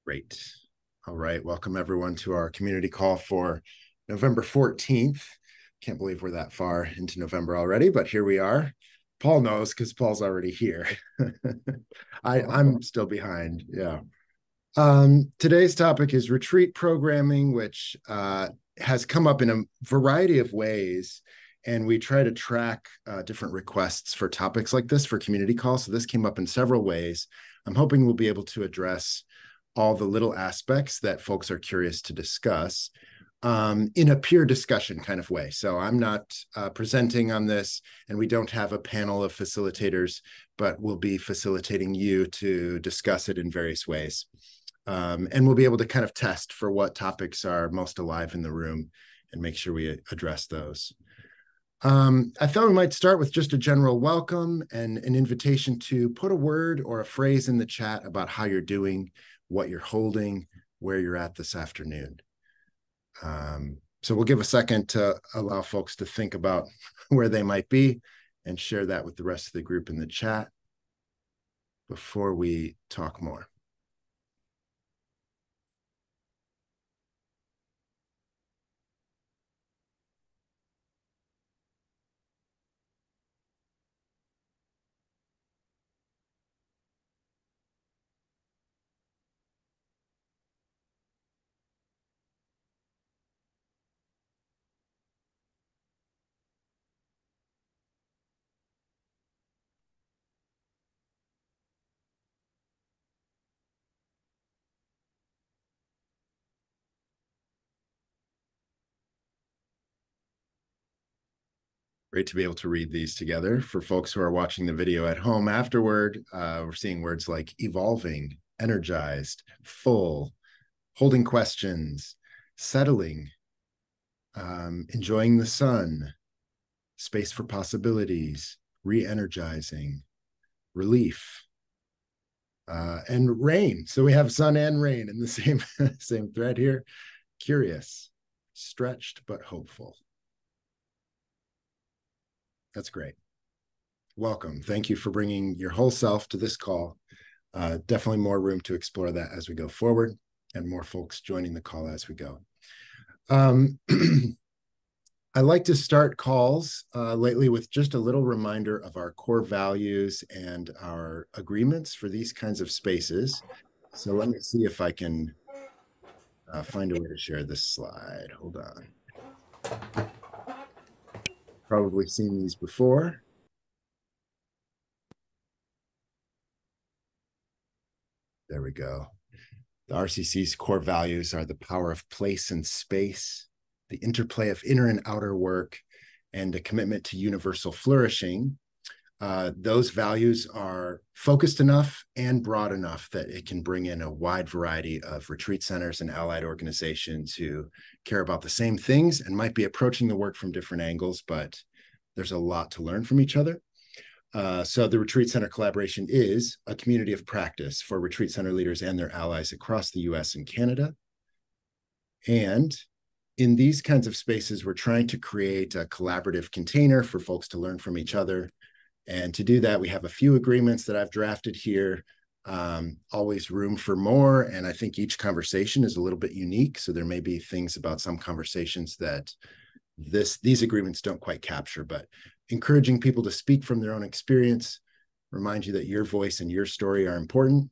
Great. All right. Welcome everyone to our community call for November 14th. Can't believe we're that far into November already, but here we are. Paul knows because Paul's already here. I'm still behind. Yeah. Today's topic is retreat programming, which has come up in a variety of ways. And we try to track different requests for topics like this for community calls. So this came up in several ways. I'm hoping we'll be able to address all the little aspects that folks are curious to discuss in a peer discussion kind of way. So I'm not presenting on this, and we don't have a panel of facilitators, but we'll be facilitating you to discuss it in various ways. And we'll be able to kind of test for what topics are most alive in the room and make sure we address those. I thought we might start with just a general welcome and an invitation to put a word or a phrase in the chat about how you're doing, what you're holding, where you're at this afternoon. So we'll give a second to allow folks to think about where they might be and share that with the rest of the group in the chat before we talk more. Great to be able to read these together. For folks who are watching the video at home afterward, we're seeing words like evolving, energized, full, holding questions, settling, enjoying the sun, space for possibilities, re-energizing, relief, and rain. So we have sun and rain in the same thread here. Curious, stretched, but hopeful. That's great. Welcome. Thank you for bringing your whole self to this call. Definitely more room to explore that as we go forward and more folks joining the call as we go. I like to start calls lately with just a little reminder of our core values and our agreements for these kinds of spaces. So let me see if I can find a way to share this slide. Hold on. Probably seen these before. There we go. The RCC's core values are the power of place and space, the interplay of inner and outer work, and a commitment to universal flourishing. Those values are focused enough and broad enough that it can bring in a wide variety of retreat centers and allied organizations who care about the same things and might be approaching the work from different angles, but there's a lot to learn from each other. So the Retreat Center Collaboration is a community of practice for retreat center leaders and their allies across the US and Canada. And in these kinds of spaces, we're trying to create a collaborative container for folks to learn from each other. And to do that, we have a few agreements that I've drafted here. Always room for more. And I think each conversation is a little bit unique. So there may be things about some conversations that these agreements don't quite capture, but encouraging people to speak from their own experience, remind you that your voice and your story are important.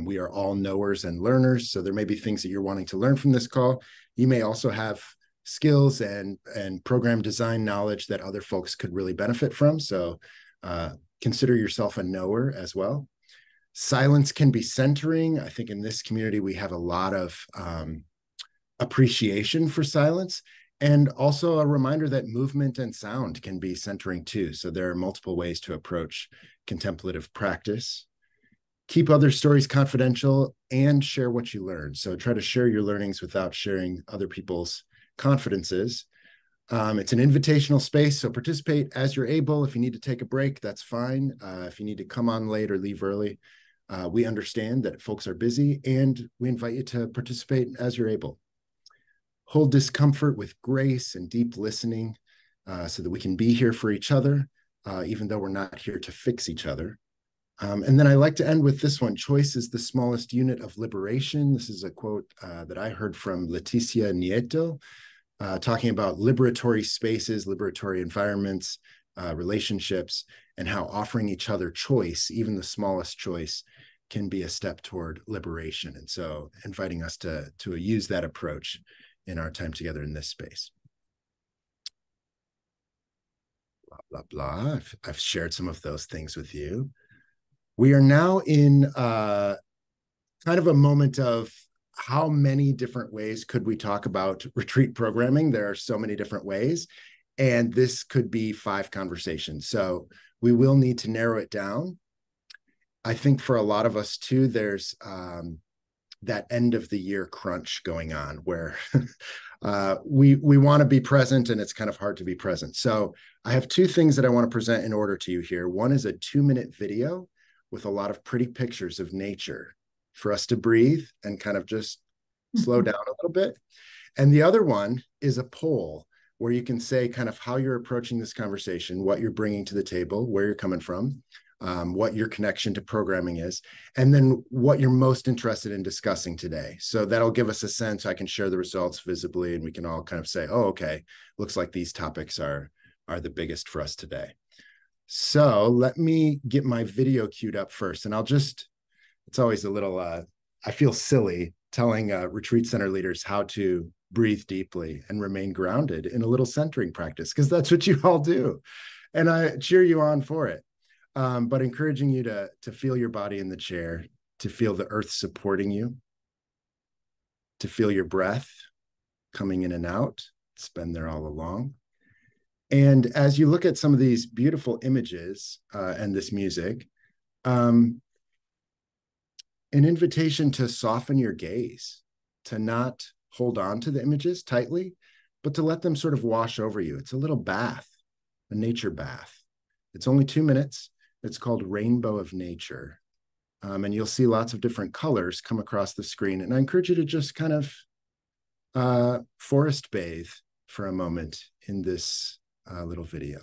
We are all knowers and learners, so there may be things that you're wanting to learn from this call. You may also have skills and program design knowledge that other folks could really benefit from, so consider yourself a knower as well. Silence can be centering. I think in this community, we have a lot of appreciation for silence, and also a reminder that movement and sound can be centering too. So there are multiple ways to approach contemplative practice. Keep other stories confidential and share what you learn. So try to share your learnings without sharing other people's confidences. It's an invitational space, so participate as you're able. If you need to take a break, that's fine. If you need to come on late or leave early, we understand that folks are busy, and we invite you to participate as you're able. Hold discomfort with grace and deep listening so that we can be here for each other, even though we're not here to fix each other. And then I like to end with this one: choice is the smallest unit of liberation. This is a quote that I heard from Leticia Nieto, talking about liberatory spaces, liberatory environments, relationships, and how offering each other choice, even the smallest choice, can be a step toward liberation. And so inviting us to use that approach in our time together in this space. Blah, blah, blah. I've shared some of those things with you. We are now in kind of a moment of how many different ways could we talk about retreat programming? There are so many different ways, and this could be 5 conversations. So we will need to narrow it down. I think for a lot of us too, there's that end of the year crunch going on where we want to be present and it's kind of hard to be present. So I have 2 things that I want to present in order to you here. One is a 2-minute video with a lot of pretty pictures of nature for us to breathe and kind of just slow down a little bit. And the other one is a poll where you can say kind of how you're approaching this conversation, what you're bringing to the table, where you're coming from, what your connection to programming is, and then what you're most interested in discussing today. So that'll give us a sense. I can share the results visibly and we can all kind of say, oh, okay, looks like these topics are the biggest for us today. So let me get my video queued up first. And it's always a little, I feel silly telling retreat center leaders how to breathe deeply and remain grounded in a little centering practice, because that's what you all do. And I cheer you on for it. But encouraging you to feel your body in the chair, to feel the earth supporting you, to feel your breath coming in and out. It's been there all along. And as you look at some of these beautiful images and this music, an invitation to soften your gaze, to not hold on to the images tightly, but to let them sort of wash over you. It's a little bath, a nature bath. It's only 2 minutes. It's called Rainbow of Nature. And you'll see lots of different colors come across the screen. And I encourage you to just kind of forest bathe for a moment in this little video.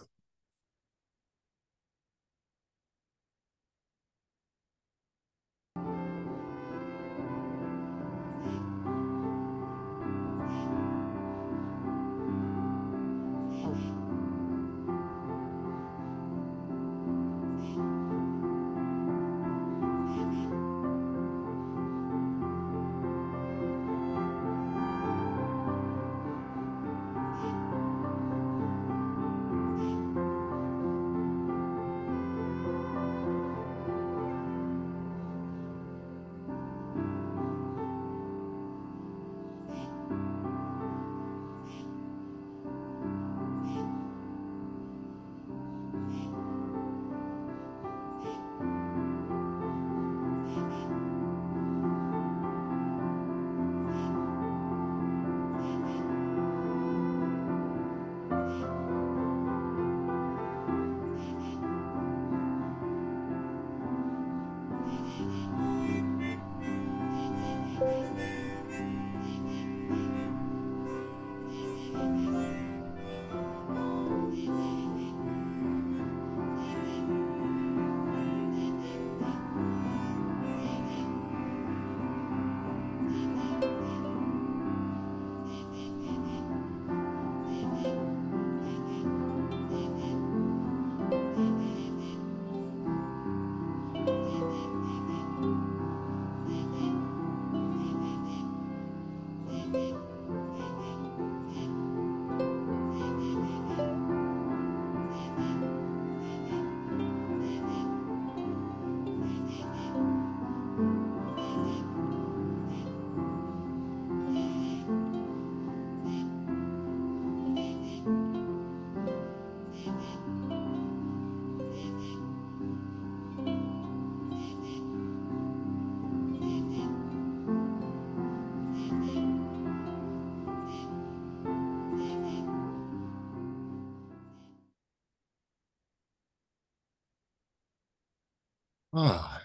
Ah,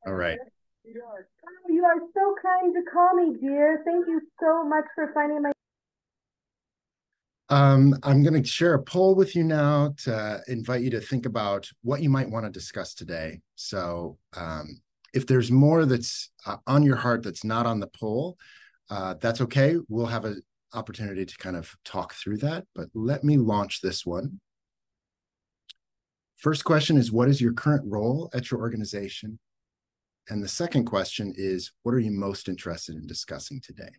all right. You are so kind to call me, dear. Thank you so much for finding my I'm going to share a poll with you now to invite you to think about what you might want to discuss today. So if there's more that's on your heart that's not on the poll, that's okay. We'll have an opportunity to kind of talk through that, but let me launch this one. First question is, what is your current role at your organization? And the second question is, what are you most interested in discussing today?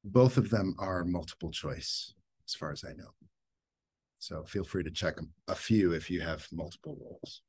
Both of them are multiple choice, as far as I know. So feel free to check a few if you have multiple roles.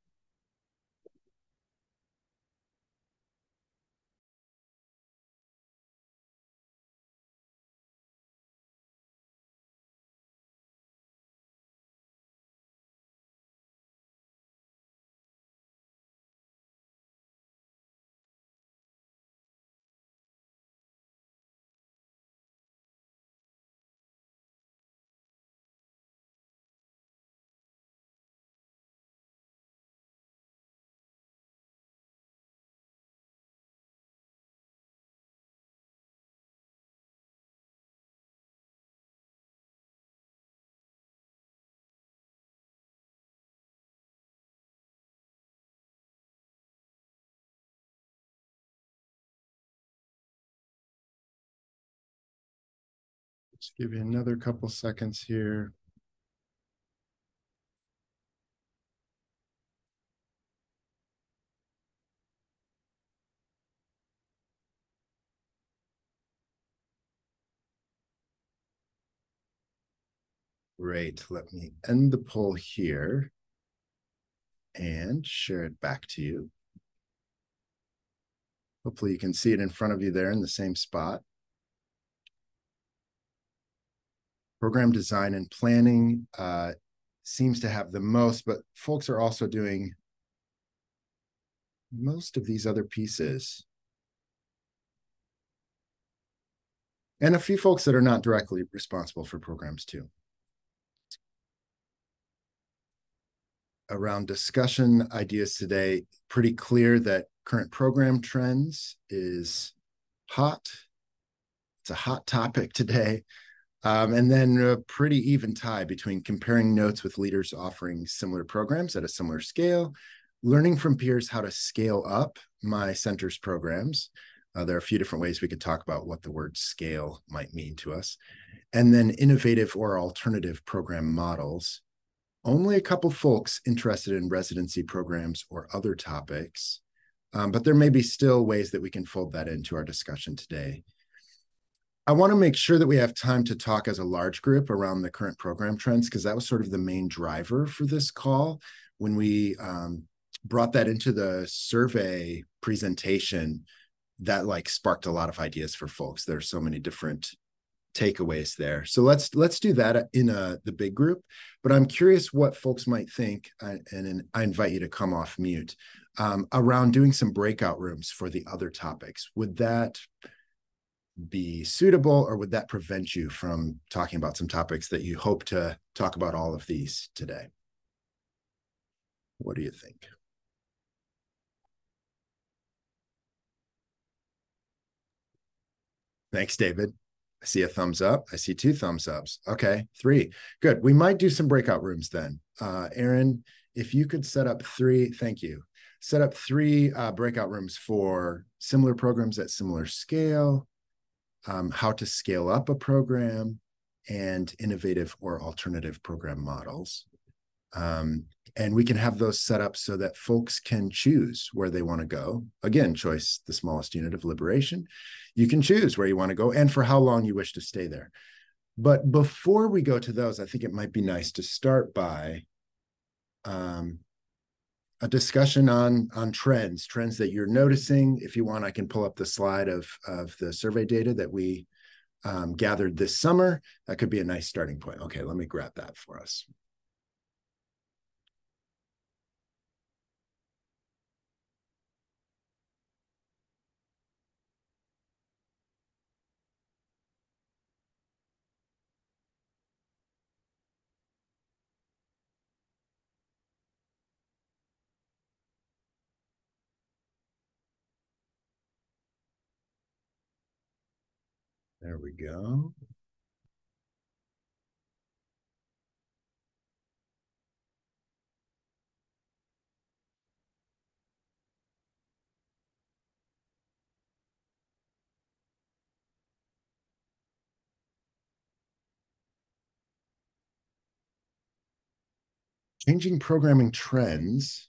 Just give you another couple seconds here. Great. Let me end the poll here and share it back to you. Hopefully you can see it in front of you there in the same spot. Program design and planning seems to have the most, but folks are also doing most of these other pieces. And a few folks that are not directly responsible for programs too. Around discussion ideas today, pretty clear that current program trends is hot. It's a hot topic today. And then a pretty even tie between comparing notes with leaders offering similar programs at a similar scale, learning from peers how to scale up my center's programs. There are a few different ways we could talk about what the word scale might mean to us. And then innovative or alternative program models. Only a couple folks interested in residency programs or other topics, but there may be still ways that we can fold that into our discussion today. I want to make sure that we have time to talk as a large group around the current program trends, because that was sort of the main driver for this call. When we brought that into the survey presentation, that like sparked a lot of ideas for folks. There are so many different takeaways there. So let's do that in the big group. But I'm curious what folks might think, and I invite you to come off mute, around doing some breakout rooms for the other topics. Would that be suitable, or would that prevent you from talking about some topics that you hope to talk about all of these today? What do you think? Thanks, David. I see a thumbs up. I see two thumbs ups. Okay, three. Good. We might do some breakout rooms then. Aaron, if you could set up three, thank you. Set up three breakout rooms for similar programs at similar scale, how to scale up a program, and innovative or alternative program models. And we can have those set up so that folks can choose where they want to go. Again, choice, the smallest unit of liberation. You can choose where you want to go and for how long you wish to stay there. But before we go to those, I think it might be nice to start by a discussion on trends that you're noticing. If you want, I can pull up the slide of the survey data that we gathered this summer. That could be a nice starting point. Okay, let me grab that for us. There we go. Changing programming trends.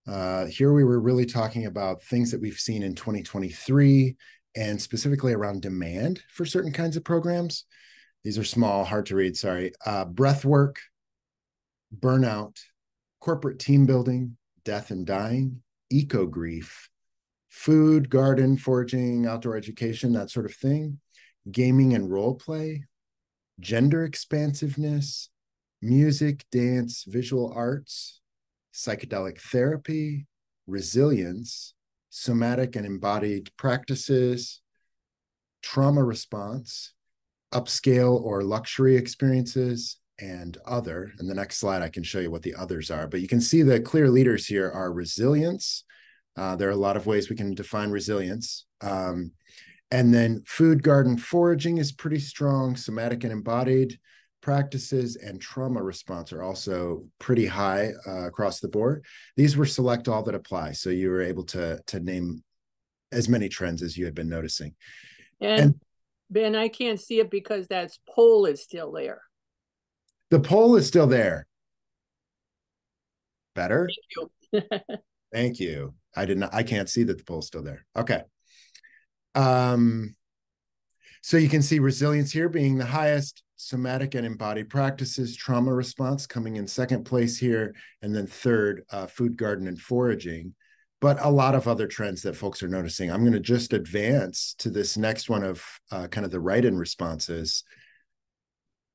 Here we were really talking about things that we've seen in 2023 and specifically around demand for certain kinds of programs. These are small, hard to read, sorry. Breath work, burnout, corporate team building, death and dying, eco grief, food, garden, foraging, outdoor education, that sort of thing, gaming and role play, gender expansiveness, music, dance, visual arts, psychedelic therapy, resilience, somatic and embodied practices, trauma response, upscale or luxury experiences, and other. And the next slide, I can show you what the others are. But you can see the clear leaders here are resilience. There are a lot of ways we can define resilience. And then food, garden, foraging is pretty strong. Somatic and embodied practices and trauma response are also pretty high across the board. These were select all that apply. So you were able to name as many trends as you had been noticing. And Ben, I can't see it because that poll is still there. The poll is still there. Better? Thank you. Thank you. I can't see that the poll's still there. Okay. So you can see resilience here being the highest, somatic and embodied practices, trauma response coming in second place here, and then third, food, garden, and foraging. But a lot of other trends that folks are noticing. I'm going to just advance to this next one of kind of the write-in responses.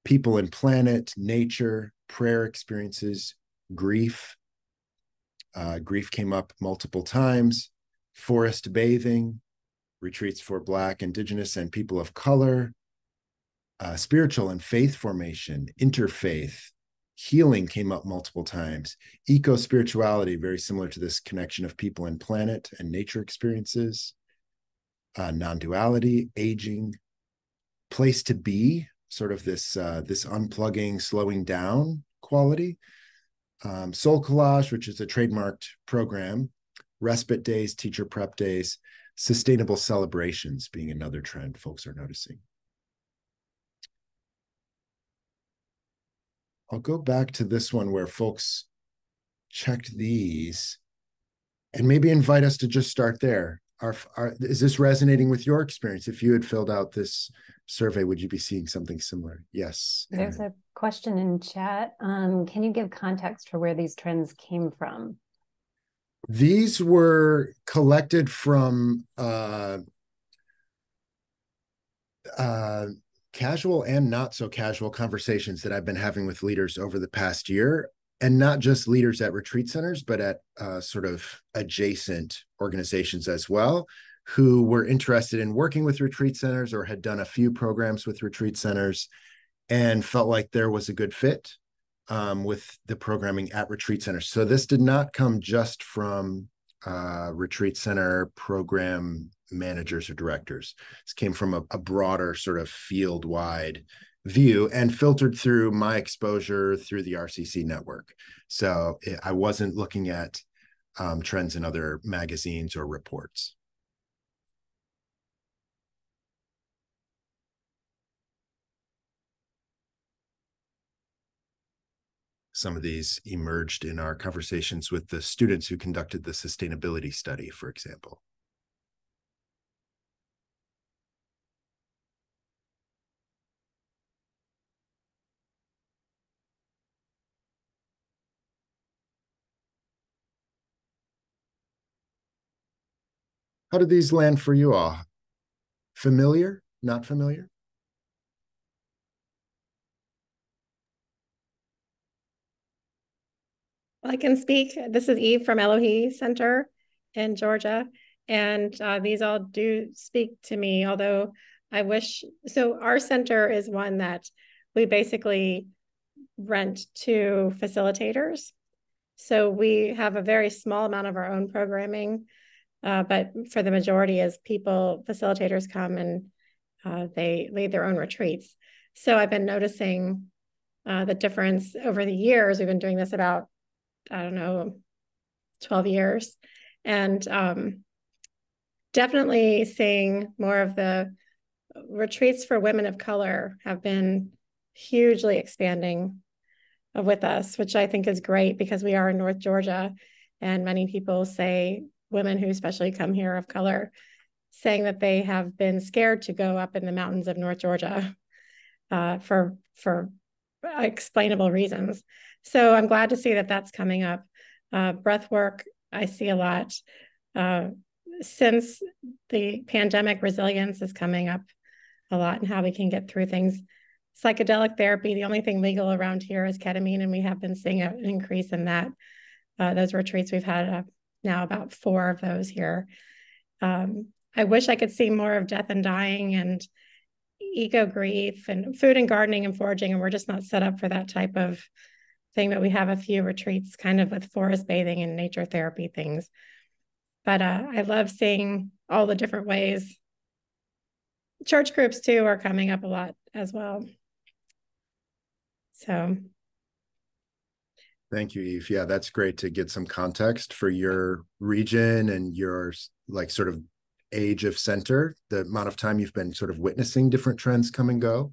People and planet, nature, prayer experiences, grief. Grief came up multiple times. Forest bathing, retreats for Black, Indigenous, and people of color, spiritual and faith formation, interfaith, healing came up multiple times, eco-spirituality, very similar to this connection of people and planet and nature experiences, non-duality, aging, place to be, sort of this unplugging, slowing down quality, soul collage, which is a trademarked program, respite days, teacher prep days, sustainable celebrations being another trend folks are noticing. I'll go back to this one where folks checked these and maybe invite us to just start there. Is this resonating with your experience? If you had filled out this survey, would you be seeing something similar? Yes. There's a question in chat. Can you give context for where these trends came from? These were collected from casual and not so casual conversations that I've been having with leaders over the past year, and not just leaders at retreat centers, but at sort of adjacent organizations as well, who were interested in working with retreat centers or had done a few programs with retreat centers and felt like there was a good fit with the programming at retreat centers. So this did not come just from retreat center program managers or directors. This came from a broader sort of field-wide view and filtered through my exposure through the RCC network. So I wasn't looking at trends in other magazines or reports. Some of these emerged in our conversations with the students who conducted the sustainability study, for example. How did these land for you all? Familiar? Not familiar? I can speak. This is Eve from Elohi Center in Georgia, and these all do speak to me, although I wish, so our center is one that we basically rent to facilitators. So we have a very small amount of our own programming, but for the majority is facilitators come and they lead their own retreats. So I've been noticing the difference over the years. We've been doing this about, I don't know, 12 years. And definitely seeing more of the retreats for women of color have been hugely expanding with us, which I think is great because we are in North Georgia. And many people say, women who especially come here of color, saying that they have been scared to go up in the mountains of North Georgia for explainable reasons. So I'm glad to see that that's coming up. Breath work, I see a lot. Since the pandemic, resilience is coming up a lot and how we can get through things. Psychedelic therapy, the only thing legal around here is ketamine, and we have been seeing an increase in that. Those retreats, we've had now about 4 of those here. I wish I could see more of death and dying and eco grief and food and gardening and foraging, and we're just not set up for that type of thing, but we have a few retreats kind of with forest bathing and nature therapy things. But I love seeing all the different ways. Church groups too are coming up a lot as well. So. Thank you, Eve. Yeah, that's great to get some context for your region and your like sort of age of center, the amount of time you've been sort of witnessing different trends come and go.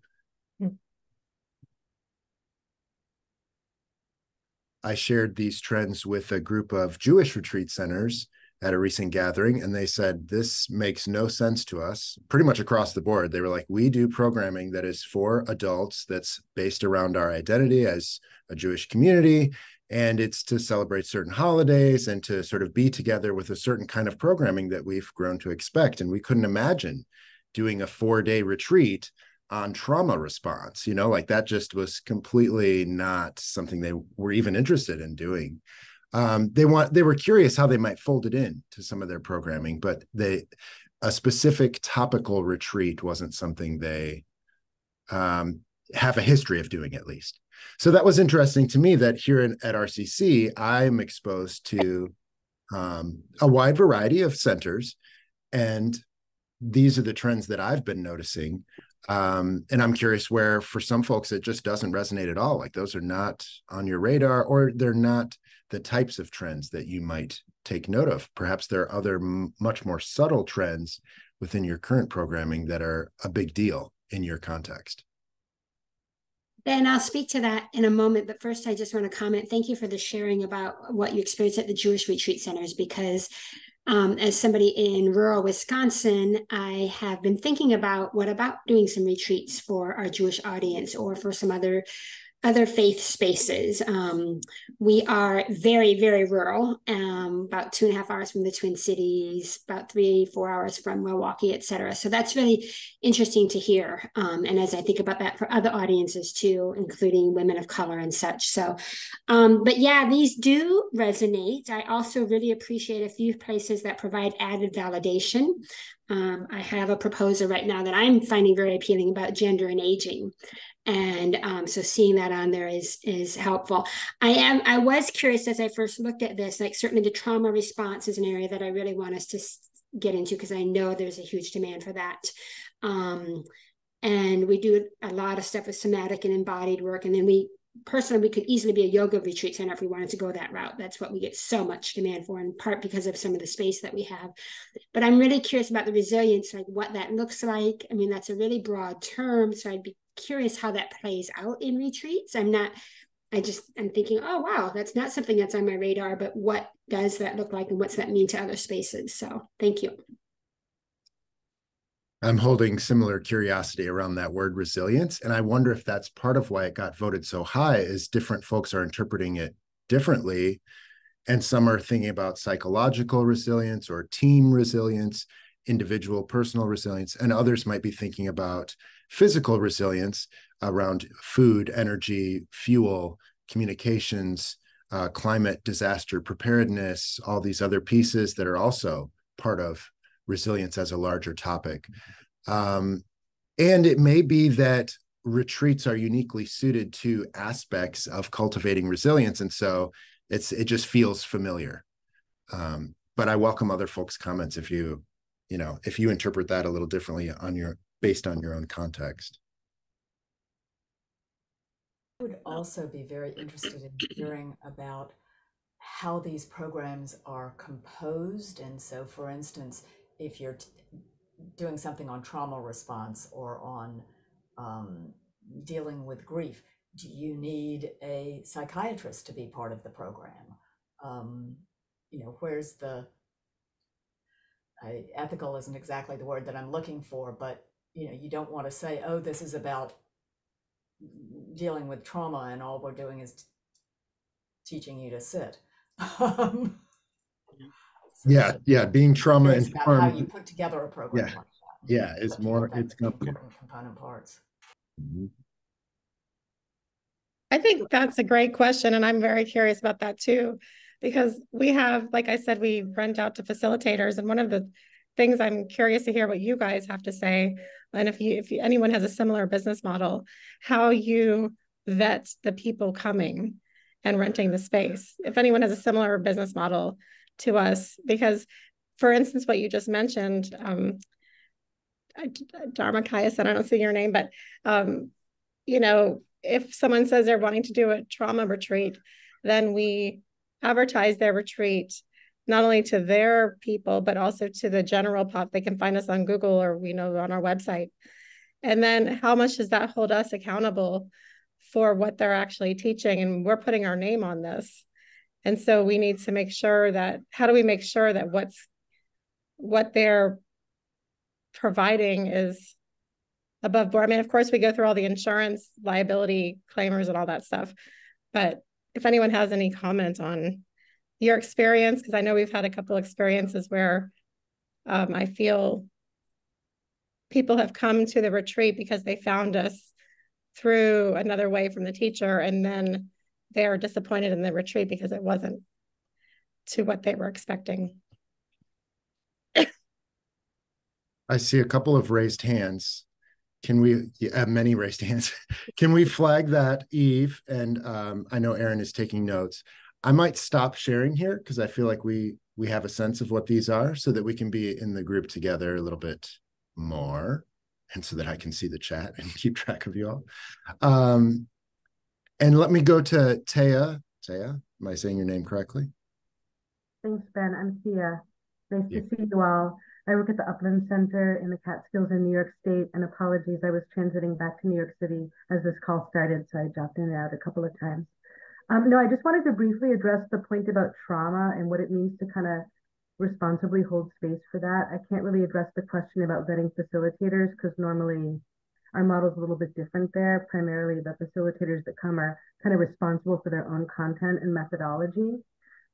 Mm-hmm. I shared these trends with a group of Jewish retreat centers at a recent gathering, and they said, this makes no sense to us, pretty much across the board. They were like, we do programming that is for adults, that's based around our identity as a Jewish community, and it's to celebrate certain holidays and to sort of be together with a certain kind of programming that we've grown to expect. And we couldn't imagine doing a 4-day retreat on trauma response, you know, like that just was completely not something they were even interested in doing. They were curious how they might fold it in to some of their programming, but a specific topical retreat wasn't something they have a history of doing, at least. So that was interesting to me that here at RCC, I'm exposed to a wide variety of centers, and these are the trends that I've been noticing. And I'm curious where for some folks, it just doesn't resonate at all. Like those are not on your radar, or they're not the types of trends that you might take note of. Perhaps there are other much more subtle trends within your current programming that are a big deal in your context. Ben, I'll speak to that in a moment, but first I just want to comment. Thank you for the sharing about what you experienced at the Jewish retreat centers, because as somebody in rural Wisconsin, I have been thinking about what about doing some retreats for our Jewish audience or for some other faith spaces. We are very, very rural, about 2.5 hours from the Twin Cities, about 3-4 hours from Milwaukee, et cetera. So that's really interesting to hear. And as I think about that for other audiences too, including women of color and such. So, but yeah, these do resonate. I also really appreciate a few places that provide added validation. I have a proposal right now that I'm finding very appealing about gender and aging. And so seeing that on there is helpful. I was curious as I first looked at this, like certainly the trauma response is an area that I really want us to get into, because I know there's a huge demand for that. And we do a lot of stuff with somatic and embodied work. And then we could easily be a yoga retreat center if we wanted to go that route. That's what we get so much demand for, in part because of some of the space that we have. But I'm really curious about the resilience, like what that looks like. I mean, that's a really broad term, so I'd be curious how that plays out in retreats. I'm thinking, oh, wow, that's not something that's on my radar, but what does that look like and what's that mean to other spaces? So thank you. I'm holding similar curiosity around that word resilience. And I wonder if that's part of why it got voted so high, is different folks are interpreting it differently. And some are thinking about psychological resilience or team resilience, individual personal resilience, and others might be thinking about physical resilience around food, energy, fuel, communications, climate, disaster preparedness, all these other pieces that are also part of resilience as a larger topic. And it may be that retreats are uniquely suited to aspects of cultivating resilience. And so it just feels familiar. But I welcome other folks' comments if you interpret that a little differently on based on your own context. I would also be very interested in hearing about how these programs are composed. And so, for instance, if you're doing something on trauma response or on dealing with grief, do you need a psychiatrist to be part of the program? Where's the ethical isn't exactly the word that I'm looking for, but you don't want to say, oh, this is about dealing with trauma and all we're doing is teaching you to sit. Yeah, being trauma informed about how you informed. put together a program like that. Yeah, it's more, it's important component parts. Mm-hmm. I think that's a great question, and I'm very curious about that too, because we have, like I said, we rent out to facilitators, and one of the things I'm curious to hear what you guys have to say, and if anyone has a similar business model, how you vet the people coming and renting the space. If anyone has a similar business model to us, because, for instance, what you just mentioned, Dharmakaya said, I don't see your name, but if someone says they're wanting to do a trauma retreat, then we advertise their retreat not only to their people, but also to the general pop. They can find us on Google or on our website. And then how much does that hold us accountable for what they're actually teaching? And we're putting our name on this. And so we need to make sure that, how do we make sure that what they're providing is above board? I mean, of course, we go through all the insurance liability claimers and all that stuff. But if anyone has any comments on your experience, because I know we've had a couple experiences where I feel people have come to the retreat because they found us through another way from the teacher, and then they're disappointed in the retreat because it wasn't to what they were expecting. I see a couple of raised hands. Can we have many raised hands? Can we flag that, Eve? And I know Erin is taking notes. I might stop sharing here because I feel like we have a sense of what these are so that we can be in the group together a little bit more, and so that I can see the chat and keep track of you all. And let me go to Taya. Taya, am I saying your name correctly? Thanks, Ben. I'm Tia. Nice to see you all. I work at the Upland Center in the Catskills in New York State, and apologies, I was transiting back to New York City as this call started, so I dropped in and out a couple of times. No, I just wanted to briefly address the point about trauma and what it means to kind of responsibly hold space for that. I can't really address the question about vetting facilitators because normally our model is a little bit different there. Primarily, the facilitators that come are kind of responsible for their own content and methodology.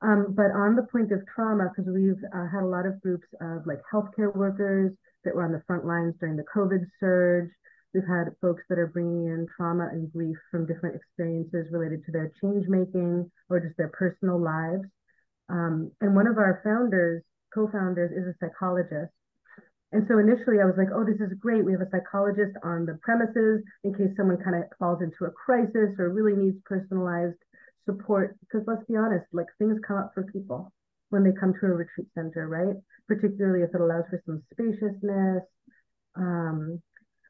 But on the point of trauma, because we've had a lot of groups of like healthcare workers that were on the front lines during the COVID surge. We've had folks that are bringing in trauma and grief from different experiences related to their change making or just their personal lives. And one of our co-founders is a psychologist. And so initially I was like, oh, this is great. We have a psychologist on the premises in case someone kind of falls into a crisis or really needs personalized support, because let's be honest, like things come up for people when they come to a retreat center, right? Particularly if it allows for some spaciousness.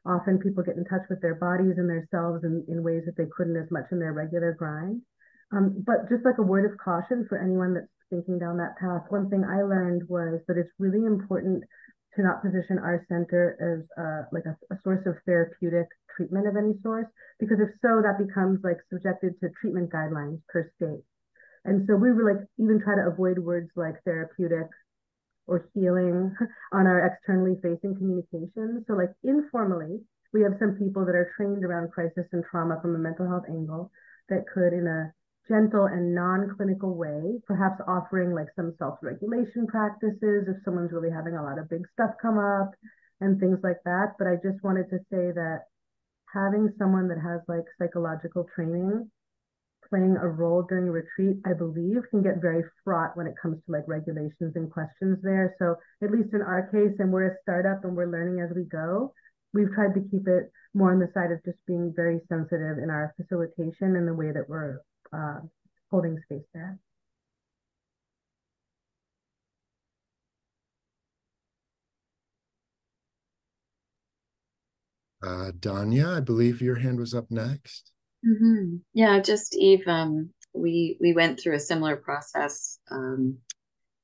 Often people get in touch with their bodies and themselves in ways that they couldn't as much in their regular grind. But just like a word of caution for anyone that's thinking down that path, one thing I learned was that it's really important to not position our center as like a source of therapeutic treatment of any sort, because if so, that becomes like subjected to treatment guidelines per state. And so we were like even try to avoid words like therapeutic or healing on our externally facing communication. So like informally, we have some people that are trained around crisis and trauma from a mental health angle that could, in a gentle and non-clinical way, perhaps offering like some self-regulation practices if someone's really having a lot of big stuff come up and things like that. But I just wanted to say that having someone that has like psychological training playing a role during a retreat, I believe, can get very fraught when it comes to like regulations and questions there. So at least in our case, and we're a startup and we're learning as we go, we've tried to keep it more on the side of just being very sensitive in our facilitation and the way that we're holding space there. Danya, I believe your hand was up next. Yeah, just Eve, we went through a similar process a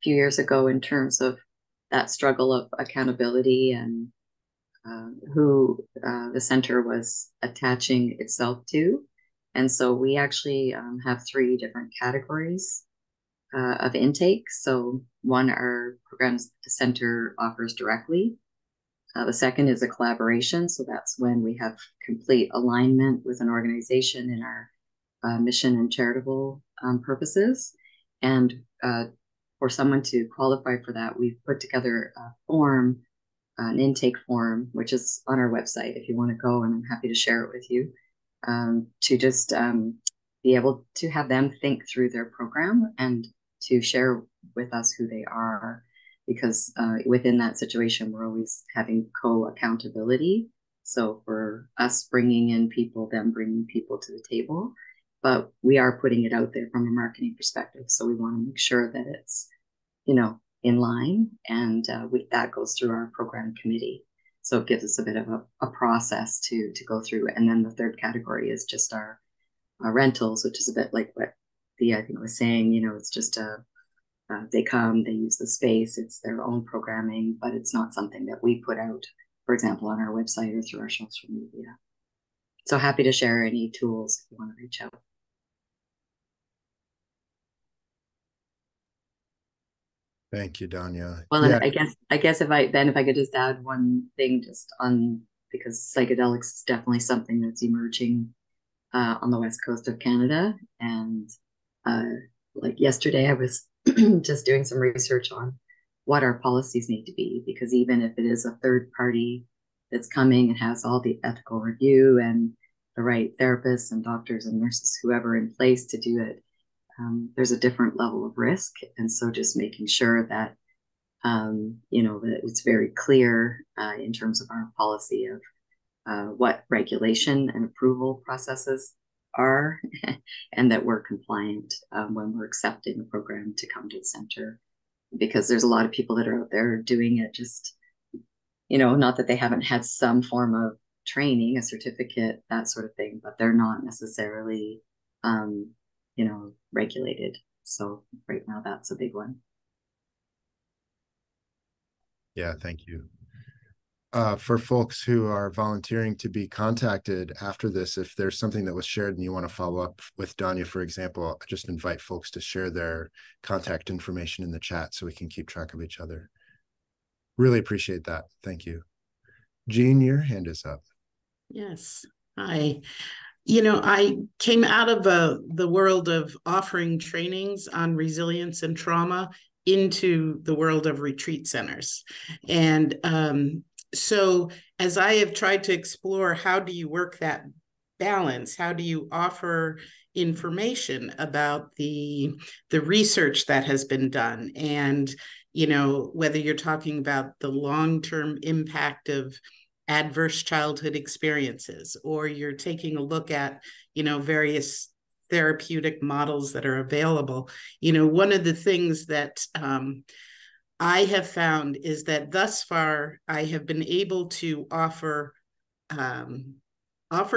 few years ago in terms of that struggle of accountability and who the center was attaching itself to. And so we actually have 3 different categories of intake. So one are programs the center offers directly. The second is a collaboration. So that's when we have complete alignment with an organization in our mission and charitable purposes. And for someone to qualify for that, we've put together a form, an intake form, which is on our website if you want to go, and I'm happy to share it with you, to just be able to have them think through their program and to share with us who they are. Because within that situation, we're always having co-accountability. So for us bringing in people, them bringing people to the table, but we are putting it out there from a marketing perspective. So we want to make sure that it's, in line, and that goes through our program committee. So it gives us a bit of a process to go through. And then the third category is just our rentals, which is a bit like what I think was saying, it's just they come, they use the space, it's their own programming, but it's not something that we put out, for example, on our website or through our social media. So happy to share any tools if you want to reach out. Thank you, Danya. Well, yeah. I guess if I could just add one thing just on, because psychedelics is definitely something that's emerging on the West Coast of Canada. And like yesterday, I was just doing some research on what our policies need to be, because even if it is a third party that's coming and has all the ethical review and the right therapists and doctors and nurses, whoever in place to do it, there's a different level of risk. And so just making sure that, that it's very clear in terms of our policy of what regulation and approval processes are, and that we're compliant when we're accepting a program to come to the center. Because there's a lot of people that are out there doing it just, not that they haven't had some form of training, a certificate, that sort of thing, but they're not necessarily regulated. So right now that's a big one. Yeah, thank you. For folks who are volunteering to be contacted after this, if there's something that was shared and you want to follow up with Danya, for example, I just invite folks to share their contact information in the chat so we can keep track of each other. Really appreciate that. Thank you. Jean, your hand is up. Yes. Hi. I came out of the world of offering trainings on resilience and trauma into the world of retreat centers. And so as I have tried to explore, how do you work that balance? How do you offer information about the research that has been done? And, whether you're talking about the long-term impact of adverse childhood experiences, or you're taking a look at, various therapeutic models that are available. One of the things that I have found is that thus far I have been able to offer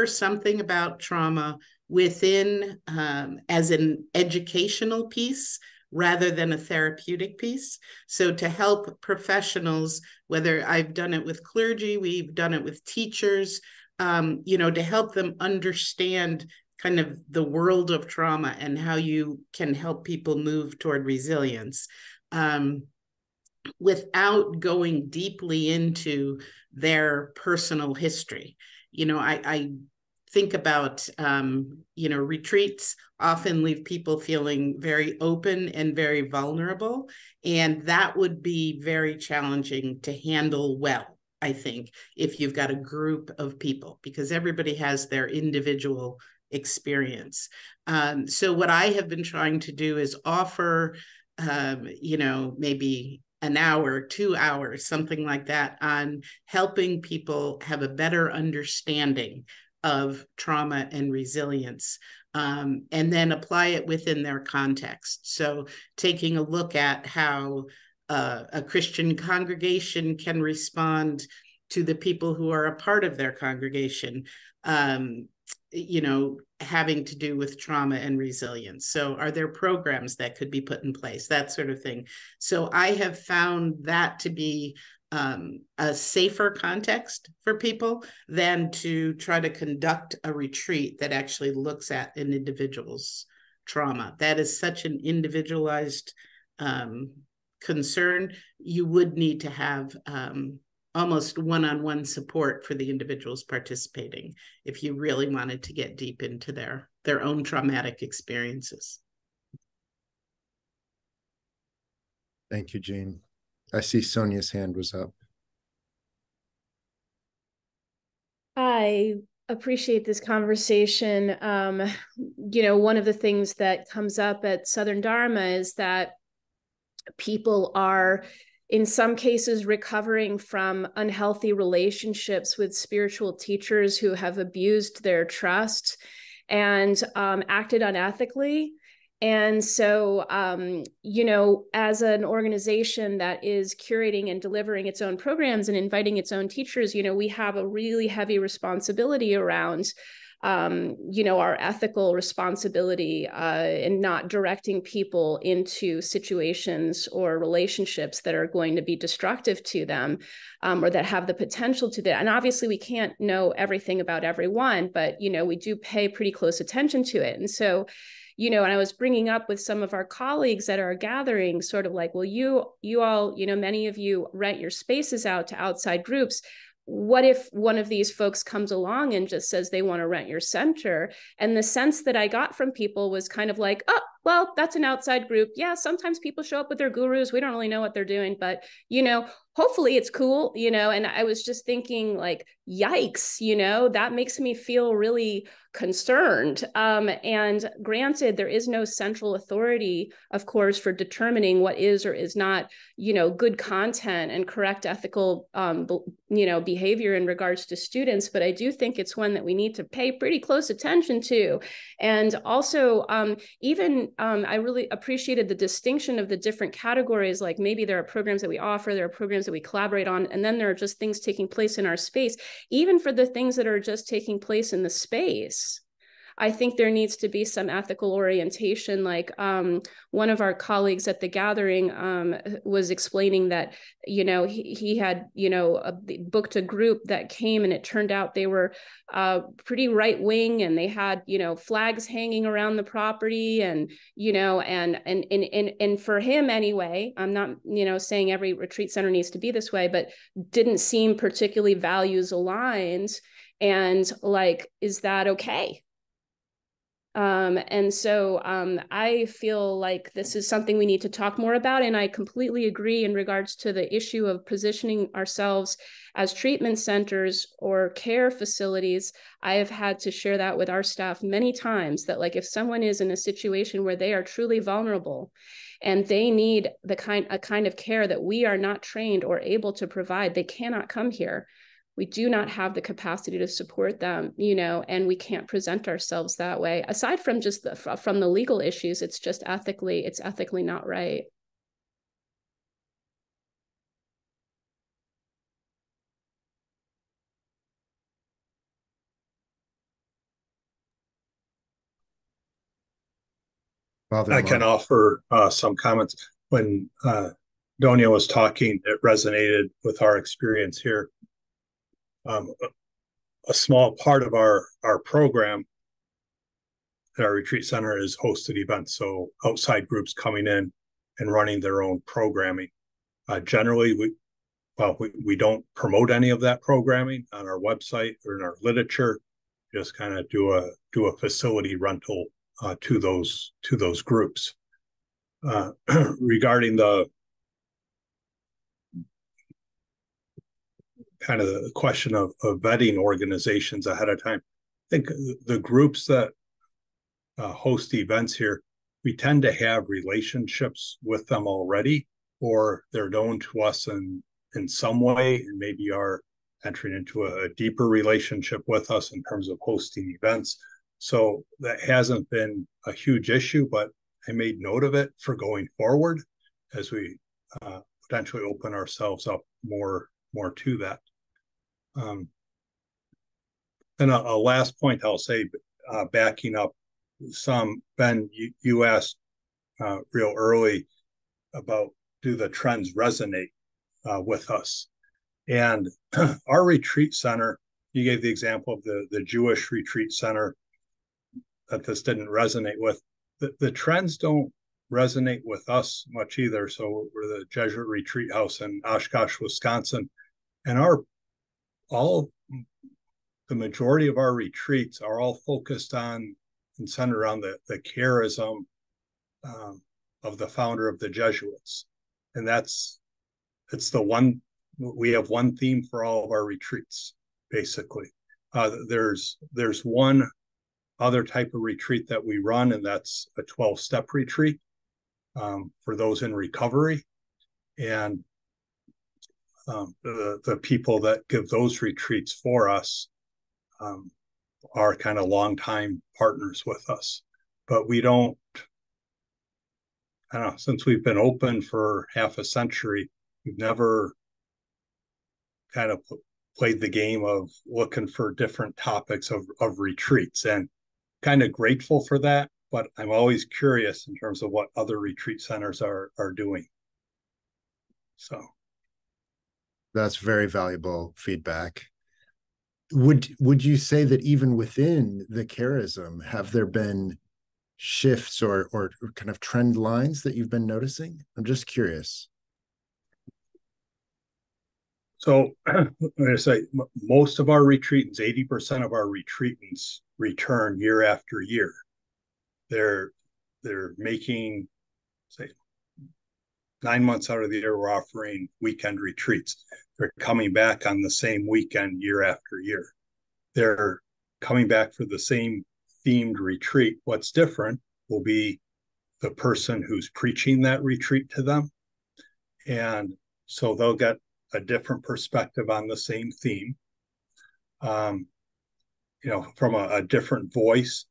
something about trauma within as an educational piece rather than a therapeutic piece. So to help professionals, whether I've done it with clergy, we've done it with teachers, to help them understand kind of the world of trauma and how you can help people move toward resilience, without going deeply into their personal history. I think about, retreats often leave people feeling very open and very vulnerable. And that would be very challenging to handle well, I think, if you've got a group of people, because everybody has their individual experience. So what I have been trying to do is offer, maybe an hour, 2 hours, something like that, on helping people have a better understanding of trauma and resilience, and then apply it within their context. So taking a look at how a Christian congregation can respond to the people who are a part of their congregation, having to do with trauma and resilience. So are there programs that could be put in place, that sort of thing? So I have found that to be a safer context for people than to try to conduct a retreat that actually looks at an individual's trauma. That is such an individualized concern. You would need to have almost one-on-one support for the individuals participating if you really wanted to get deep into their own traumatic experiences. Thank you, Jean. I see Sonia's hand was up. I appreciate this conversation. One of the things that comes up at Southern Dharma is that people are, in some cases, recovering from unhealthy relationships with spiritual teachers who have abused their trust and acted unethically. And so, as an organization that is curating and delivering its own programs and inviting its own teachers, we have a really heavy responsibility around our ethical responsibility in not directing people into situations or relationships that are going to be destructive to them or that have the potential to that. And obviously we can't know everything about everyone, but, we do pay pretty close attention to it. And so, and I was bringing up with some of our colleagues at our gathering, sort of like, well, you all, many of you rent your spaces out to outside groups. What if one of these folks comes along and just says they want to rent your center? And the sense that I got from people was kind of like, oh, well, that's an outside group. Yeah, sometimes people show up with their gurus. We don't really know what they're doing, but, hopefully it's cool, and I was just thinking like, yikes, that makes me feel really concerned. And granted, there is no central authority, of course, for determining what is or is not, good content and correct ethical, behavior in regards to students. But I do think it's one that we need to pay pretty close attention to. And also, I really appreciated the distinction of the different categories. Like maybe there are programs that we offer, there are programs that we collaborate on, and then there are just things taking place in our space. Even for the things that are just taking place in the space, I think there needs to be some ethical orientation. Like one of our colleagues at the gathering was explaining that, he had, booked a group that came, and it turned out they were pretty right wing, and they had, flags hanging around the property, and, and for him anyway, I'm not, saying every retreat center needs to be this way, but didn't seem particularly values aligned. And like, is that okay? And so I feel like this is something we need to talk more about. And I completely agree in regards to the issue of positioning ourselves as treatment centers or care facilities. I have had to share that with our staff many times, that like if someone is in a situation where they are truly vulnerable and they need a kind of care that we are not trained or able to provide, they cannot come here. We do not have the capacity to support them, and we can't present ourselves that way. Aside from just from the legal issues, it's ethically not right. Father I Mark. can offer some comments. When Donia was talking, it resonated with our experience here. A small part of our program at our retreat center is hosted events, so outside groups coming in and running their own programming. Generally, we don't promote any of that programming on our website or in our literature. Just kind of do a facility rental to those groups. Regarding the kind of the question of vetting organizations ahead of time, I think the groups that host events here, we tend to have relationships with them already, or they're known to us in some way, and maybe are entering into a deeper relationship with us in terms of hosting events. So that hasn't been a huge issue, but I made note of it for going forward as we potentially open ourselves up more to that. And a last point I'll say, backing up some, Ben, you asked real early about, do the trends resonate with us? And our retreat center, you gave the example of the Jewish retreat center that this didn't resonate with. The trends don't resonate with us much either. So we're the Jesuit Retreat House in Oshkosh, Wisconsin, and the majority of our retreats are all focused on and centered around the charism of the founder of the Jesuits. And it's the one, we have one theme for all of our retreats, basically. There's one other type of retreat that we run, and that's a 12-step retreat for those in recovery. And the people that give those retreats for us are kind of longtime partners with us. But we don't, I don't know, since we've been open for half a century, we've never kind of played the game of looking for different topics of retreats, and kind of grateful for that. But I'm always curious in terms of what other retreat centers are doing. So that's very valuable feedback. Would you say that even within the charism, have there been shifts or kind of trend lines that you've been noticing? I'm just curious. So I'm going to say most of our retreatants, 80% of our retreatants return year after year. They're making, say, 9 months out of the year, we're offering weekend retreats. They're coming back on the same weekend year after year. They're coming back for the same themed retreat. What's different will be the person who's preaching that retreat to them. And so they'll get a different perspective on the same theme, from a different voice,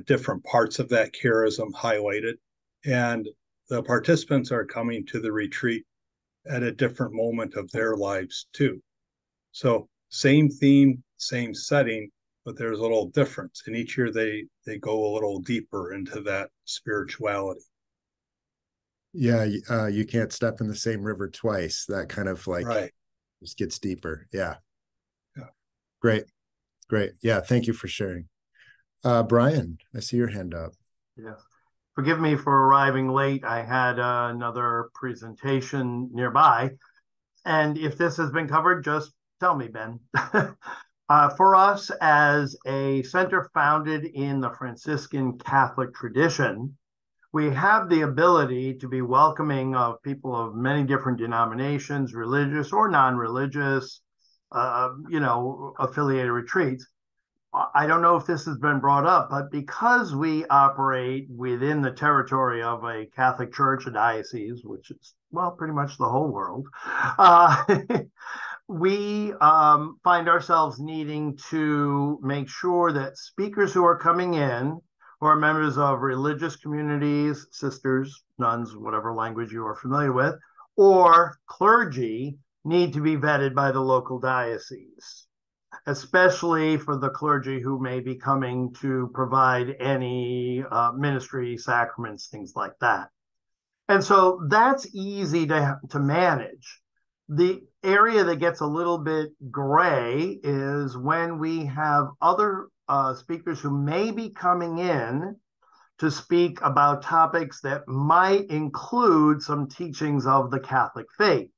different parts of that charism highlighted. And the participants are coming to the retreat at a different moment of their lives too. So same theme, same setting, but there's a little difference. And each year they go a little deeper into that spirituality. Yeah, you can't step in the same river twice. That kind of right. Just gets deeper. Yeah. Great. Yeah, thank you for sharing. Brian, I see your hand up. Yes. Forgive me for arriving late. I had another presentation nearby. And if this has been covered, just tell me, Ben. For us, as a center founded in the Franciscan Catholic tradition, we have the ability to be welcoming of people of many different denominations, religious or non-religious, affiliated retreats. I don't know if this has been brought up, but because we operate within the territory of a Catholic church, a diocese, which is, well, pretty much the whole world, we find ourselves needing to make sure that speakers who are coming in, who are members of religious communities, sisters, nuns, whatever language you are familiar with, or clergy, need to be vetted by the local diocese, especially for the clergy who may be coming to provide any ministry, sacraments, things like that. And so that's easy to manage. The area that gets a little bit gray is when we have other speakers who may be coming in to speak about topics that might include some teachings of the Catholic faith,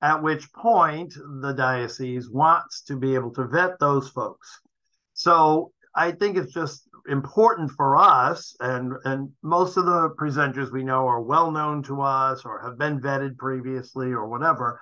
at which point the diocese wants to be able to vet those folks. So I think it's just important for us, and most of the presenters we know are well known to us or have been vetted previously or whatever.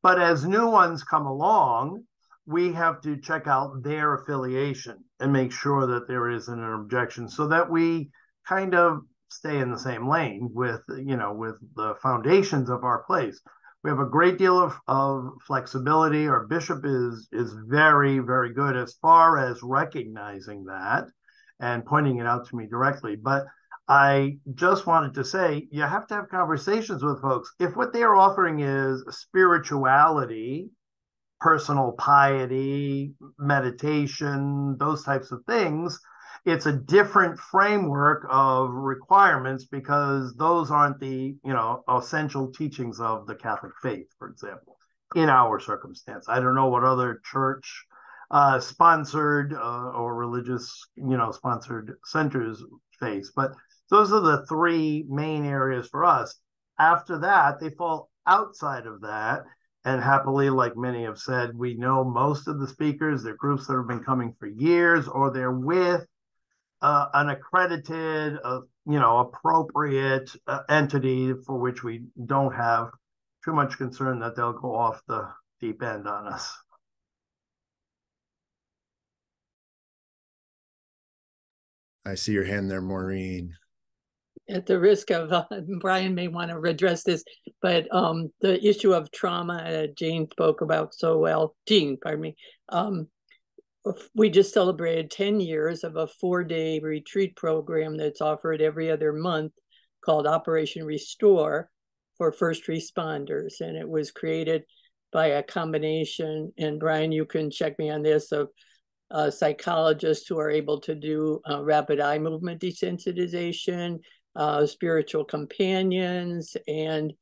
But as new ones come along, we have to check out their affiliation and make sure that there isn't an objection, so that we kind of stay in the same lane with the foundations of our place. We have a great deal of flexibility. Our bishop is very, very good as far as recognizing that and pointing it out to me directly. But I just wanted to say, you have to have conversations with folks. If what they are offering is spirituality personal piety, meditation, those types of things. It's a different framework of requirements because those aren't the, essential teachings of the Catholic faith, for example, in our circumstance. I don't know what other church sponsored or religious, sponsored centers face, but those are the three main areas for us. After that, they fall outside of that. And happily, like many have said, we know most of the speakers, they're groups that have been coming for years, or they're with an accredited, appropriate entity for which we don't have too much concern that they'll go off the deep end on us. I see your hand there, Maureen. At the risk of, Brian may want to address this, but the issue of trauma Jane spoke about so well, Jean, pardon me. We just celebrated 10 years of a 4-day retreat program that's offered every other month called Operation Restore for first responders. And it was created by a combination, and Brian, you can check me on this, of psychologists who are able to do rapid eye movement desensitization, spiritual companions, and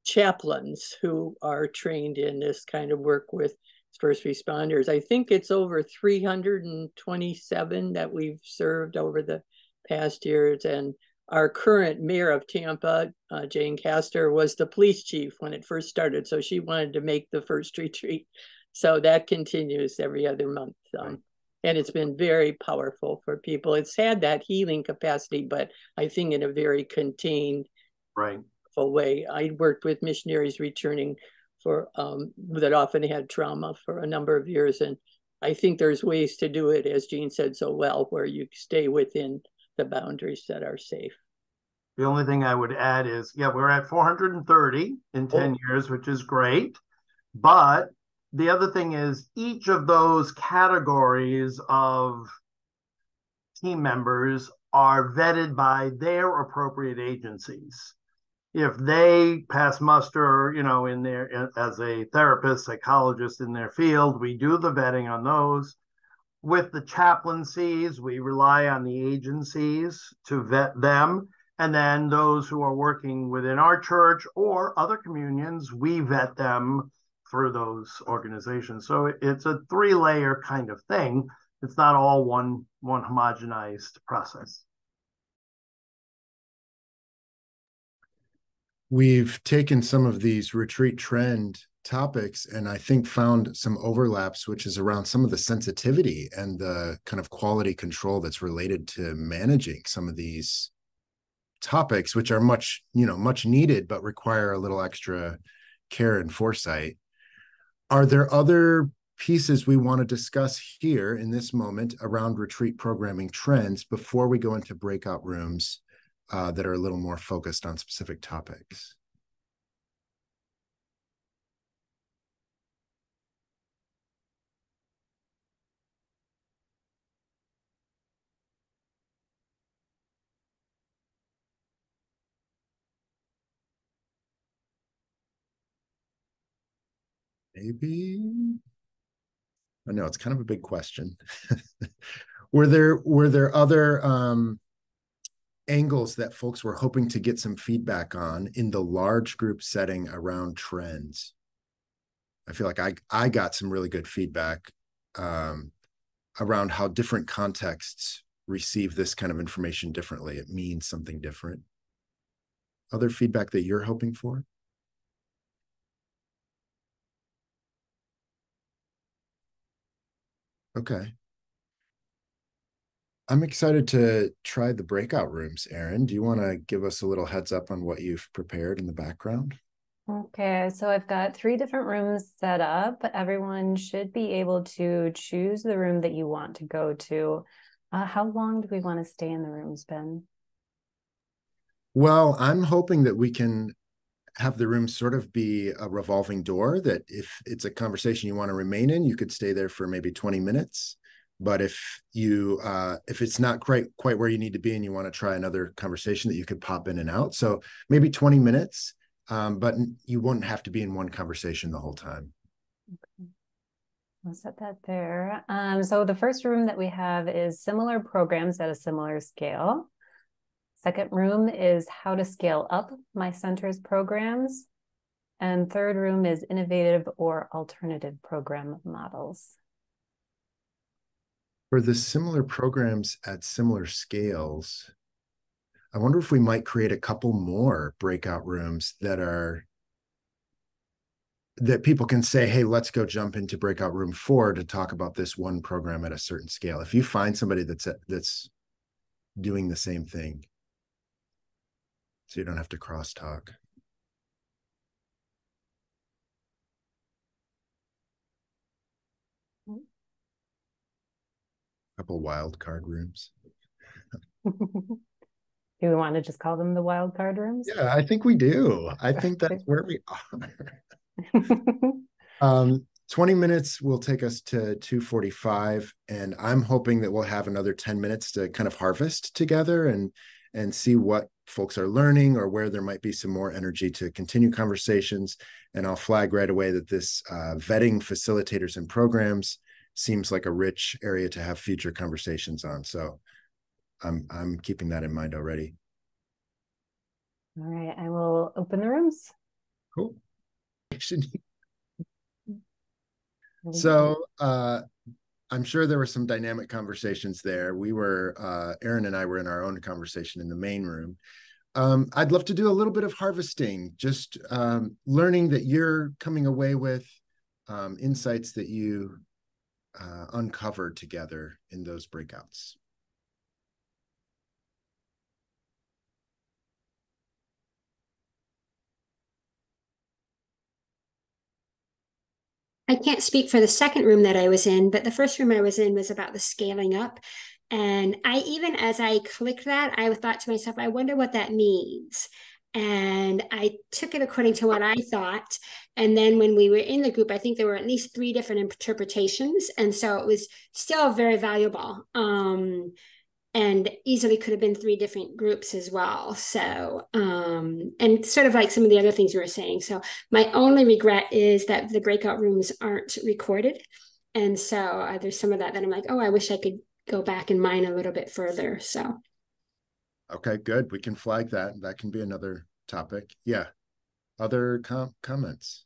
chaplains who are trained in this kind of work with first responders. I think it's over 327 that we've served over the past years. And our current mayor of Tampa, Jane Castor, was the police chief when it first started. So she wanted to make the first retreat. So that continues every other month. And it's been very powerful for people. It's had that healing capacity, but I think in a very contained way. I worked with missionaries returning for that often had trauma for a number of years. And I think there's ways to do it, as Jean said so well, where you stay within the boundaries that are safe. The only thing I would add is, we're at 430 in 10 years, which is great. But the other thing is each of those categories of team members are vetted by their appropriate agencies. If they pass muster, in their, as a therapist, psychologist in their field, we do the vetting on those. With the chaplaincies, we rely on the agencies to vet them. And then those who are working within our church or other communions, we vet them through those organizations. So it's a 3-layer kind of thing. It's not all one homogenized process. We've taken some of these retreat trend topics and I think found some overlaps, which is around some of the sensitivity and the kind of quality control that's related to managing some of these topics, which are much needed, but require a little extra care and foresight. Are there other pieces we want to discuss here in this moment around retreat programming trends before we go into breakout rooms that are a little more focused on specific topics? Maybe. I know it's kind of a big question. Were there other angles that folks were hoping to get some feedback on in the large group setting around trends? I feel like I got some really good feedback around how different contexts receive this kind of information differently. It means something different. Other feedback that you're hoping for? Okay. I'm excited to try the breakout rooms. Erin, do you want to give us a little heads up on what you've prepared in the background? Okay, so I've got 3 different rooms set up. Everyone should be able to choose the room that you want to go to. How long do we want to stay in the rooms, Ben? Well, I'm hoping that we can have the room sort of be a revolving door, that if it's a conversation you want to remain in, you could stay there for maybe 20 minutes. But if it's not quite where you need to be and you want to try another conversation, that you could pop in and out. So maybe 20 minutes, but you wouldn't have to be in one conversation the whole time. Okay. I'll set that there. So the first room that we have is similar programs at a similar scale. Second room is how to scale up my center's programs. And third room is innovative or alternative program models. For the similar programs at similar scales, I wonder if we might create a couple more breakout rooms that people can say, hey, let's go jump into breakout room 4 to talk about this one program at a certain scale. If you find somebody that's doing the same thing, so you don't have to crosstalk. Couple wild card rooms. Do we want to just call them the wild card rooms? Yeah, I think we do. I think that's where we are. 20 minutes will take us to 2:45, and I'm hoping that we'll have another 10 minutes to kind of harvest together and see what folks are learning or where there might be some more energy to continue conversations. And I'll flag right away that this vetting facilitators and programs seems like a rich area to have future conversations on. So I'm keeping that in mind already. All right, I will open the rooms. Cool. So I'm sure there were some dynamic conversations there. Erin and I were in our own conversation in the main room. I'd love to do a little bit of harvesting, just learning that you're coming away with insights that you uncovered together in those breakouts. I can't speak for the second room that I was in, but the first room I was in was about the scaling up. And even as I clicked that, I thought to myself, I wonder what that means. And I took it according to what I thought. And then when we were in the group, I think there were at least 3 different interpretations. And so it was still very valuable. And easily could have been 3 different groups as well. So, and sort of like some of the other things you were saying. So my only regret is that the breakout rooms aren't recorded. And so there's some of that I'm like, oh, I wish I could go back and mine a little bit further. So. Okay, good. We can flag that. That can be another topic. Yeah. Other comments?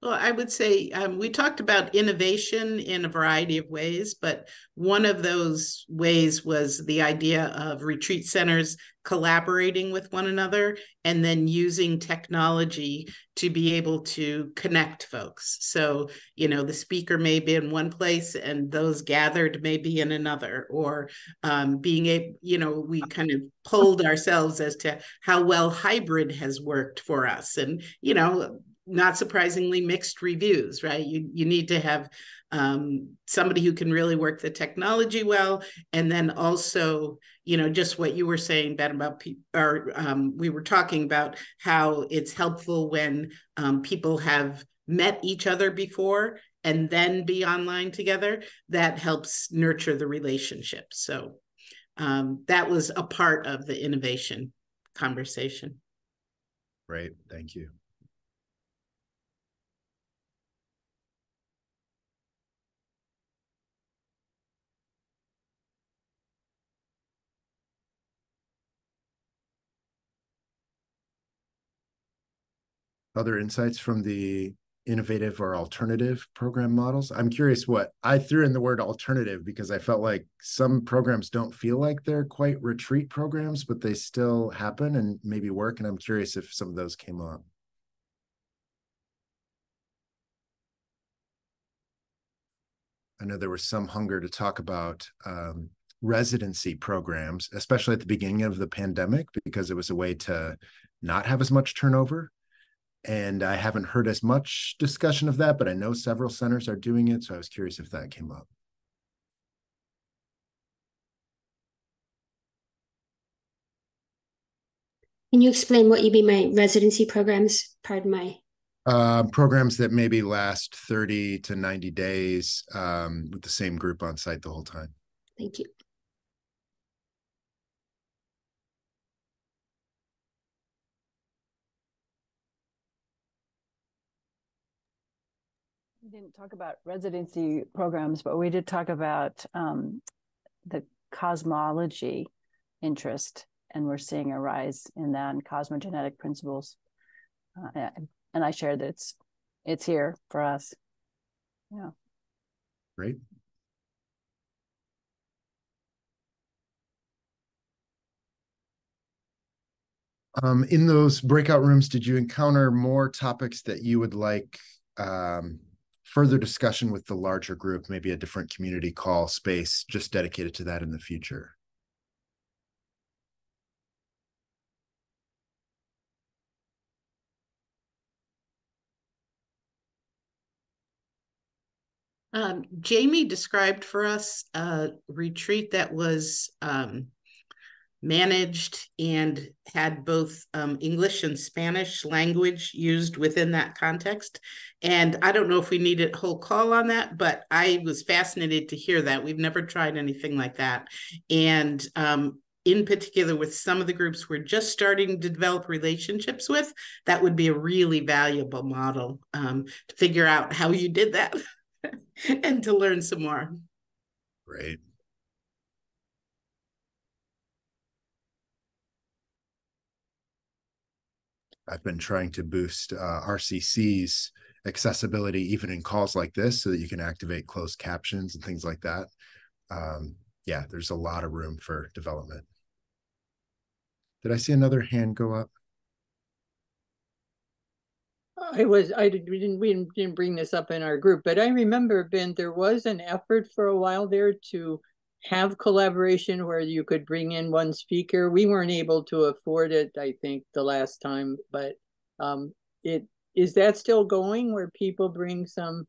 Well, I would say we talked about innovation in a variety of ways, but one of those ways was the idea of retreat centers collaborating with one another and then using technology to be able to connect folks. So, the speaker may be in one place and those gathered may be in another, or being able, we kind of polled ourselves as to how well hybrid has worked for us. And, not surprisingly, mixed reviews, right? You need to have somebody who can really work the technology well, and then also, just what you were saying, Ben, about we were talking about how it's helpful when people have met each other before and then be online together. That helps nurture the relationship. So that was a part of the innovation conversation. Great, thank you. Other insights from the innovative or alternative program models? I'm curious what I threw in the word alternative because I felt like some programs don't feel like they're quite retreat programs, but they still happen and maybe work. And I'm curious if some of those came up. I know there was some hunger to talk about residency programs, especially at the beginning of the pandemic, because it was a way to not have as much turnover. And I haven't heard as much discussion of that, but I know several centers are doing it. So I was curious if that came up. Can you explain what you mean by residency programs? Pardon my. Programs that maybe last 30 to 90 days with the same group on site the whole time. Thank you. We didn't talk about residency programs, but we did talk about the cosmology interest, and we're seeing a rise in that and cosmogenetic principles. And I shared that it's here for us. Yeah. Great. In those breakout rooms, did you encounter more topics that you would like further discussion with the larger group, maybe a different community call space just dedicated to that in the future? Jamie described for us a retreat that was managed and had both English and Spanish language used within that context. And I don't know if we needed a whole call on that, but I was fascinated to hear that. We've never tried anything like that. And in particular, with some of the groups we're just starting to develop relationships with, that would be a really valuable model to figure out how you did that and to learn some more. Great. I've been trying to boost RCC's accessibility even in calls like this so that you can activate closed captions and things like that. Yeah, there's a lot of room for development. Did I see another hand go up? We didn't bring this up in our group, but I remember, Ben, there was an effort for a while there to have collaboration where you could bring in one speaker. We weren't able to afford it, I think, the last time, but is that still going where people bring some?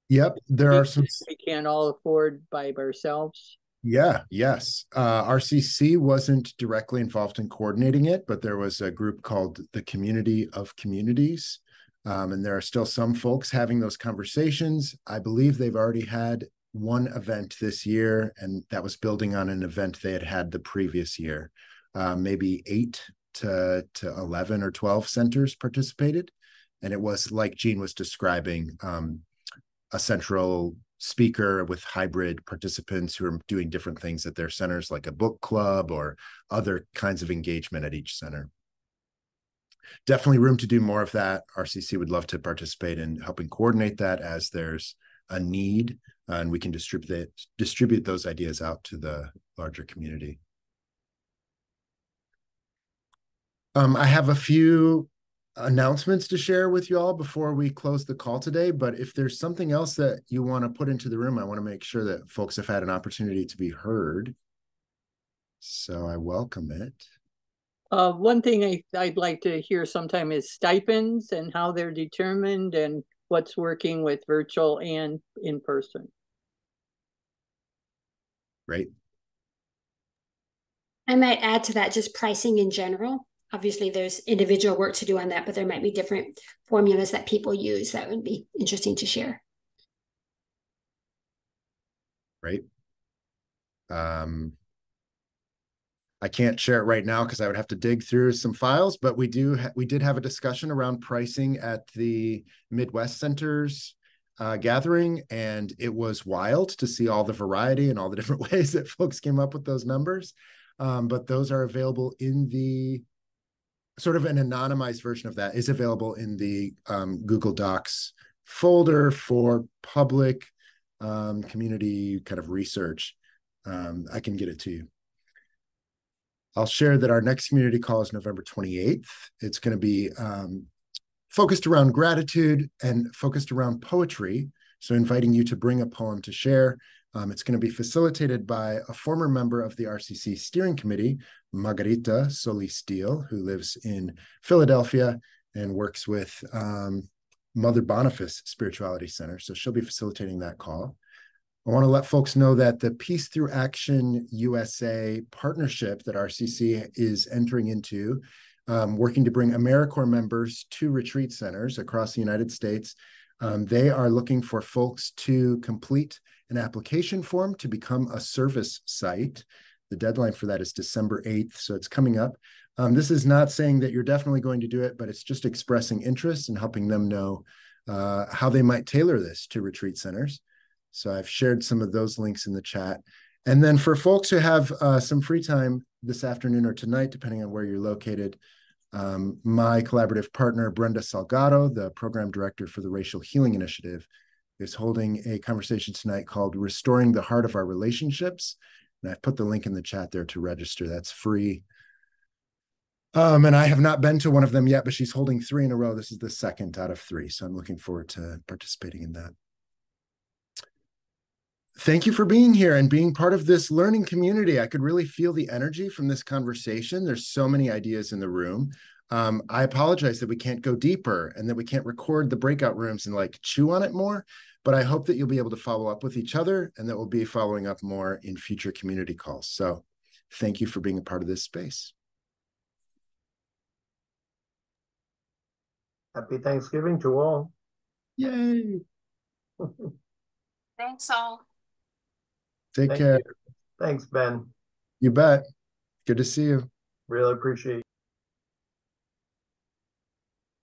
Yep, there are some we can't all afford by ourselves. Yeah, yes. RCC wasn't directly involved in coordinating it, but there was a group called the Community of Communities. And there are still some folks having those conversations. I believe they've already had one event this year, and that was building on an event they had the previous year. Maybe 8 to 11 or 12 centers participated. And it was, like Jean was describing, a central speaker with hybrid participants who are doing different things at their centers, like a book club or other kinds of engagement at each center. Definitely room to do more of that. RCC would love to participate in helping coordinate that as there's a need, and we can distribute those ideas out to the larger community. I have a few announcements to share with you all before we close the call today, but if there's something else that you want to put into the room, I want to make sure that folks have had an opportunity to be heard. So I welcome it. One thing I'd like to hear sometime is stipends and how they're determined and what's working with virtual and in person. Great. I might add to that just pricing in general. Obviously, there's individual work to do on that, but there might be different formulas that people use that would be interesting to share. Right. I can't share it right now because I would have to dig through some files, but we did have a discussion around pricing at the Midwest Centers gathering, and it was wild to see all the variety and all the different ways that folks came up with those numbers. But those are available in the sort of an anonymized version of that is available in the Google Docs folder for public community kind of research. I can get it to you. I'll share that our next community call is November 28th. It's going to be focused around gratitude and focused around poetry. So inviting you to bring a poem to share. It's going to be facilitated by a former member of the RCC steering committee, Margarita Solis-Steele, who lives in Philadelphia and works with Mother Boniface Spirituality Center. So she'll be facilitating that call. I want to let folks know that the Peace Through Action USA partnership that RCC is entering into, working to bring AmeriCorps members to retreat centers across the United States, they are looking for folks to complete an application form to become a service site. The deadline for that is December 8th, so it's coming up. This is not saying that you're definitely going to do it, but it's just expressing interest and helping them know how they might tailor this to retreat centers. So I've shared some of those links in the chat. And then for folks who have some free time this afternoon or tonight, depending on where you're located, my collaborative partner, Brenda Salgado, the program director for the Racial Healing Initiative, is holding a conversation tonight called Restoring the Heart of Our Relationships. And I've put the link in the chat there to register. That's free. And I have not been to one of them yet, but she's holding 3 in a row. This is the second out of 3. So I'm looking forward to participating in that. Thank you for being here and being part of this learning community. I could really feel the energy from this conversation. There's so many ideas in the room. I apologize that we can't go deeper and that we can't record the breakout rooms and like chew on it more, but I hope that you'll be able to follow up with each other and that we'll be following up more in future community calls. So thank you for being a part of this space. Happy Thanksgiving to all. Yay. Thanks all. Take care. You. Thanks, Ben. You bet. Good to see you. Really appreciate